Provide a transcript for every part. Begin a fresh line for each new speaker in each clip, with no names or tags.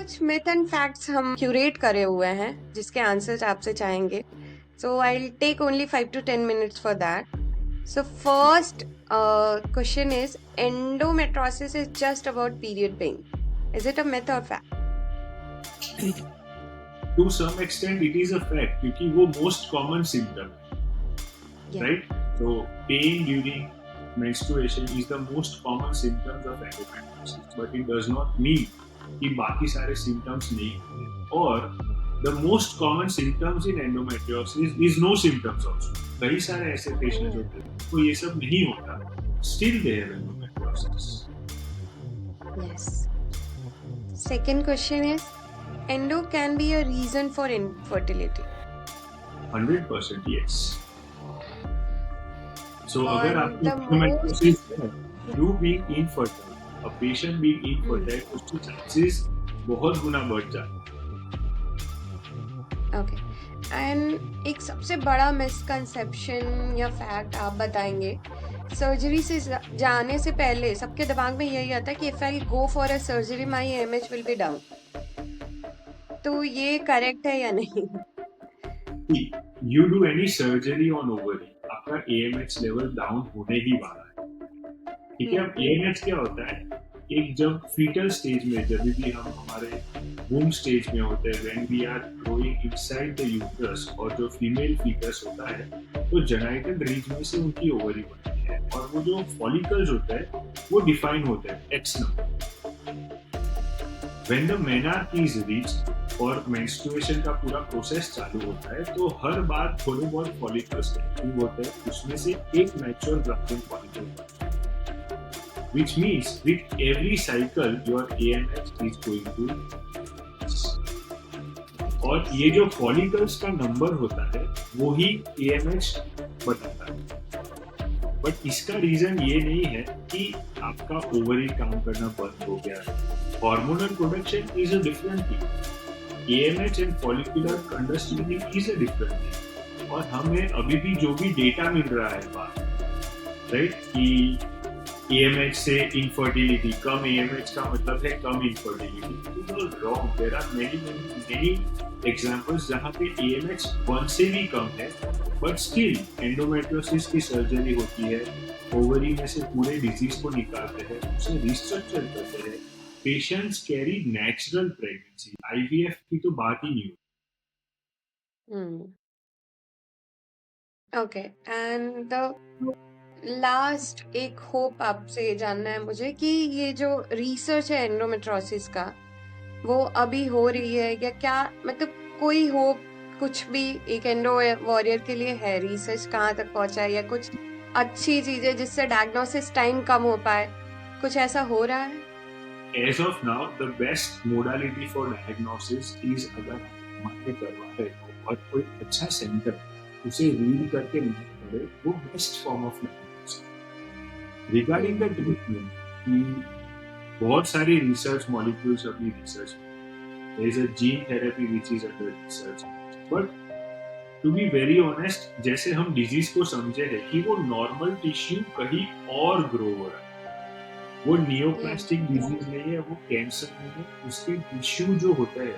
कुछ myth and facts हम curate करे हुए हैं जिसके आंसर्स आपसे चाहेंगे. So I will take only 5 to 10 minutes for that. So first question is endometriosis is just about period pain. Is it a myth or fact?
To some extent it is a fact क्योंकि वो most common symptom है,
Yeah.
right? So pain during menstruation is the most common symptoms of endometriosis, but it does not mean कि बाकी सारे symptoms नहीं होते. और the most common symptoms in endometriosis is no symptoms also. कई सारे ऐसे पेशेंट्स होते हैं तो ये सब नहीं होता, still they have endometriosis.
Yes. Second question is endo can be a reason for infertility.
100% yes. So
और
अगर आपको
the
endometriosis है, you being infertile, a patient being infertile, उसके chances बहुत गुना बढ़ जाते हैं.
ओके. एंड एक सबसे बड़ा मिसकंसेप्शन या फैक्ट आप बताएंगे. सर्जरी से जाने से पहले सबके दिमाग में यही आता है कि if I go for a surgery my AMH will be down. तो ये करेक्ट है या नहीं?
You do any surgery on ovary, आपका AMH लेवल डाउन होने ही वाला है. ठीक है. अब AMH क्या होता है? एक जब फीटल स्टेज में, जब भी हम हमारे वूम स्टेज में होते हैं, when we are growing inside the uterus, और जो फीमेल फीटस होता है तो जेनाइटल रीज में से उनकी ओवरी बनती है और वो जो फॉलिकल्स होते हैं वो डिफाइन होते हैं x number. When the menarche is reached और मेंस्ट्रुएशन का पूरा प्रोसेस चालू होता है तो हर बार थोड़े बहुत फॉलिकल्स एक्टिव होते हैं, उसमें से एक मैच्योर ग्राफ्टिंग फॉलिकल होता है. Which means with every cycle your AMH is going to, और ये जो फॉलिकल्स का नंबर होता है वो ही AMH बताता है. बट इसका रीजन ये नहीं है कि आपका ओवरी काम करना बंद हो गया है. Hormonal production is a different thing. AMH and follicular understanding is a different thing. और हमें अभी भी जो भी डेटा मिल रहा है बाहर, राइट, कि AMH से infertility, कम AMH का मतलब है कम infertility. It is wrong. There are many examples जहाँ पे AMH 1 से भी कम है, but still endometriosis की सर्जरी होती है, ओवरी में से पूरे डिजीज को निकालते हैं, उसे रिस्ट्रक्चर करते हैं. Patients carry natural pregnancy. IVF की तो बात ही नहीं होती.
ओके. एंड द लास्ट एक होप आपसे जानना है मुझे कि ये जो रिसर्च है एंडोमेट्रोसिस का वो अभी हो रही है या क्या, मतलब कोई होप कुछ भी एक एंडो वॉरियर के लिए है? रिसर्च कहाँ तक पहुंचा है या कुछ अच्छी चीजें जिससे डायग्नोसिस टाइम कम हो पाए, कुछ ऐसा हो रहा है?
As of now, the best modality for diagnosis is अगर हमारे करवा रहे हो और कोई अच्छा सेंटर उसे रीड करके नहीं करे, वो best form of diagnosis. Regarding the treatment, कि बहुत सारी रिसर्च मॉलिक्यूल्स अभी रिसर्च में, there is a gene therapy which is under research. But to be very honest, जैसे हम डिजीज को समझे हैं कि वो नॉर्मल टिश्यू कहीं और ग्रो हो रहा है, वो नियोप्लास्टिक डिजीज नहीं है, वो कैंसर नहीं है. उसके टिश्यू जो होता है,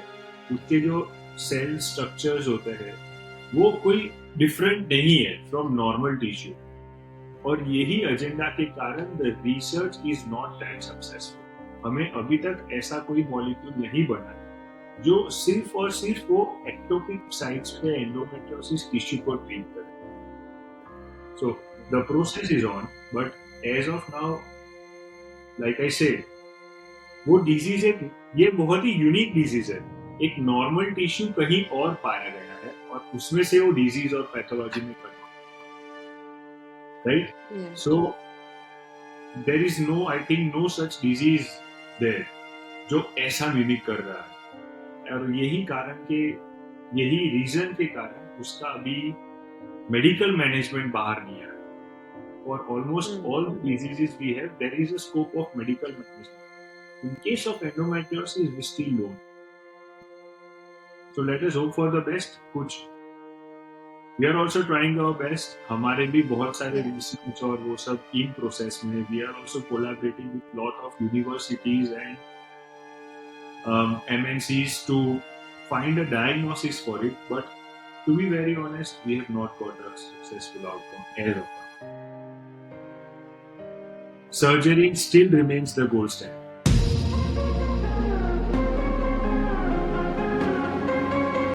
उसके जो सेल स्ट्रक्चर्स होते हैं, वो कोई डिफरेंट नहीं है फ्रॉम नॉर्मल टिश्यू. और यही एजेंडा के कारण the research is not that successful. हमें अभी तक ऐसा कोई मॉलिक्यूल नहीं बना है जो सिर्फ और सिर्फ वो एक्टोपिक साइट्स पे एंडोमेट्रियोसिस टिश्यू को ट्रीट करे. So the process is on, but as of now, like I said, वो डिजीज है, ये बहुत ही यूनिक डिजीज है. एक नॉर्मल टिश्यू कहीं और पाया गया है और उसमें से वो डिजीज और पैथोलॉजी में convert, right. So there is no, I think no such disease there जो ऐसा मिमिक कर रहा है. और यही कारण के, यही रीजन के कारण उसका अभी मेडिकल मैनेजमेंट बाहर नहीं आया. For almost all the diseases we have, there is a scope of medical management. In case of endometriosis, we still don't. So let us hope for the best. कुछ we are also trying our best. हमारे भी बहुत सारे research और वो सब in process में. We are also collaborating with lot of universities and MNCs to find a diagnosis for it, but to be very honest, we have not got a successful outcome as of now. Surgery still remains the gold standard.